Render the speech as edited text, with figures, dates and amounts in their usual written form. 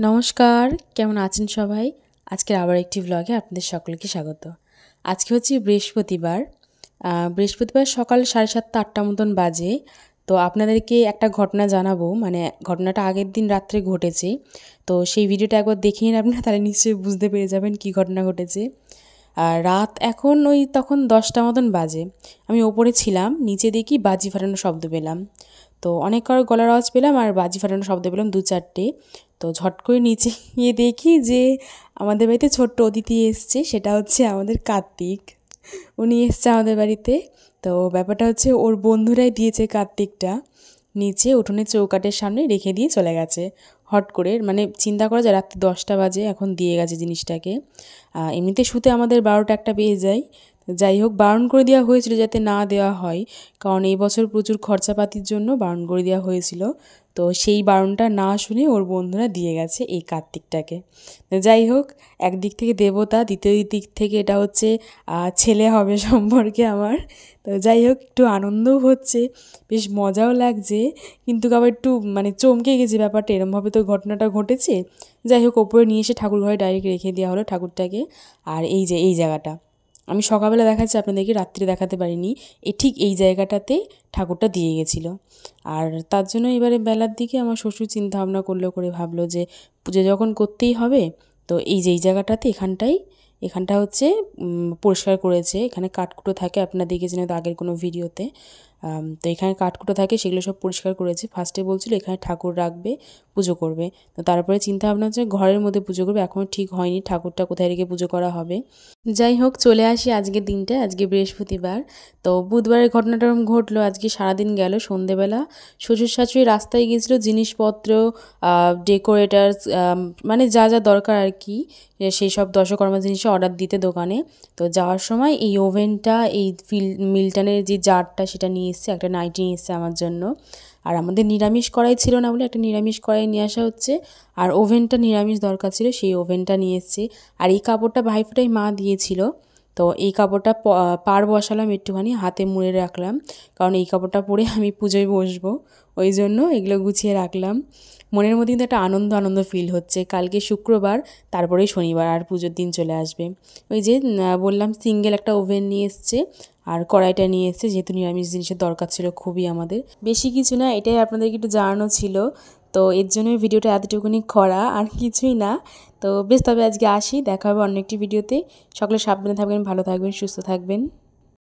নমস্কার, কেমন আছেন সবাই? আজকের আবার একটি ব্লগে আপনাদের সকলকে স্বাগত। আজকে হচ্ছে বৃহস্পতিবার। বৃহস্পতিবার সকাল 7:30-8টা মতন বাজে। তো আপনাদেরকে একটা ঘটনা জানাবো, মানে ঘটনাটা আগের দিন রাত্রে ঘটেছে। তো সেই ভিডিওটা একবার দেখে নিন আপনারা, তাহলে নিশ্চয়ই বুঝতে পেরে যাবেন কী ঘটনা ঘটেছে। রাত এখন তখন 10টা মতন বাজে। আমি ওপরে ছিলাম, নিচে দেখি বাজি ফাটানোর শব্দ পেলাম। তো অনেক কারোর গলার আওয়াজ পেলাম আর বাজি ফাটানোর শব্দ পেলাম 2-4টে। তো ঝট করে নিচে গিয়ে দেখি যে আমাদের বাড়িতে ছোট্ট অতিথি এসছে, সেটা হচ্ছে আমাদের কার্তিক। উনি এসছে আমাদের বাড়িতে। তো ব্যাপারটা হচ্ছে ওর বন্ধুরাই দিয়েছে কার্তিকটা, নিচে উঠোনের চৌকাঠের সামনে রেখে দিয়ে চলে গেছে হট করে। মানে চিন্তা করা যায়, রাত্রি 10টা বাজে, এখন দিয়ে গেছে জিনিসটাকে। এমনিতে শুতে আমাদের 12টা-1টা বেজে যায়। যাই হোক, বারণ করে দেওয়া হয়েছিল যাতে না দেওয়া হয়, কারণ এই বছর প্রচুর খরচাপাতির জন্য বারণ করে দেওয়া হয়েছিল। তো সেই বারণটা না শুনে ওর বন্ধুরা দিয়ে গেছে এই কার্তিকটাকে। যাই হোক, একদিক থেকে দেবতা, দ্বিতীয় দিক থেকে এটা হচ্ছে ছেলে হবে সম্পর্কে আমার। তো যাই হোক, একটু আনন্দও হচ্ছে, বেশ মজাও লাগছে, কিন্তু আবার একটু মানে চমকে গেছে ব্যাপারটা, এরমভাবে তো ঘটনাটা ঘটেছে। যাই হোক, ওপরে নিয়ে এসে ঠাকুর ঘরে ডাইরেক্ট রেখে দেওয়া হলো ঠাকুরটাকে। আর এই যে এই জায়গাটা আমি সকালবেলা দেখাচ্ছি আপনাদেরকে, রাত্রে দেখাতে পারিনি। ঠিক এই জায়গাটাতে ঠাকুরটা দিয়ে গেছিলো। আর তার জন্য এবারে বেলার দিকে আমার শ্বশুর চিন্তা ভাবনা করে ভাবলো যে পুজো যখন করতেই হবে, তো এই যে এই জায়গাটাতে এখানটা হচ্ছে পরিষ্কার করেছে। এখানে কাঠকুটো থাকে, আপনারা দেখেছেন হয়তো আগের কোনো ভিডিওতে। তো এখানে কাঠকুটো থাকে, সেগুলো সব পরিষ্কার করেছে। ফার্স্টে বলছিল এখানে ঠাকুর রাখবে, পুজো করবে। তো তারপরে চিন্তা ভাবনা হচ্ছে ঘরের মধ্যে পুজো করবে, এখনও ঠিক হয়নি ঠাকুরটা কোথায় রেখে পুজো করা হবে। যাই হোক, চলে আসি আজকের দিনটা। আজকে বৃহস্পতিবার। তো বুধবারের ঘটনাটা ঘটলো, আজকে সারাদিন গেল। সন্ধেবেলা শ্বশুর শাশুড়ি রাস্তায় গিয়েছিলো জিনিসপত্র, ডেকোরেটার্স, মানে যা যা দরকার আর কি, সেই সব দশকর্মা জিনিসে অর্ডার দিতে দোকানে। তো যাওয়ার সময় এই ওভেনটা, এই মিল্টনের যে জারটা, সেটা নিয়ে এসছে, একটা নাইটি নিয়ে এসছে আমার জন্য। আর আমাদের নিরামিষ কড়াই ছিল না বলে একটা নিরামিষ কড়াই নিয়ে আসা হচ্ছে। আর ওভেনটা নিরামিষ দরকার ছিল, সেই ওভেনটা নিয়ে এসছে। আর এই কাপড়টা ভাইফোঁটাই মা দিয়েছিল। তো এই কাপড়টা পাড় বসালাম, একটুখানি হাতে মুড়ে রাখলাম, কারণ এই কাপড়টা পরে আমি পুজোয় বসবো, ওই জন্য এগুলো গুছিয়ে রাখলাম। মনের মধ্যে কিন্তু একটা আনন্দ আনন্দ ফিল হচ্ছে। কালকে শুক্রবার, তারপরেই শনিবার, আর পুজোর দিন চলে আসবে। ওই যে বললাম, সিঙ্গেল একটা ওভেন নিয়ে এসছে আর কড়াইটা নিয়ে এসছে, যেহেতু নিরামিষ জিনিসের দরকার ছিল খুবই আমাদের। বেশি কিছু না, এটাই আপনাদেরকে একটু জানানো ছিল। তো এর জন্যই ভিডিওটা এতটুকুনি করা, আর কিছুই না। তো বেশ, তবে আজকে আসি, দেখা হবে অন্য একটি ভিডিওতে। সকলে সাবধানে থাকবেন, ভালো থাকবেন, সুস্থ থাকবেন।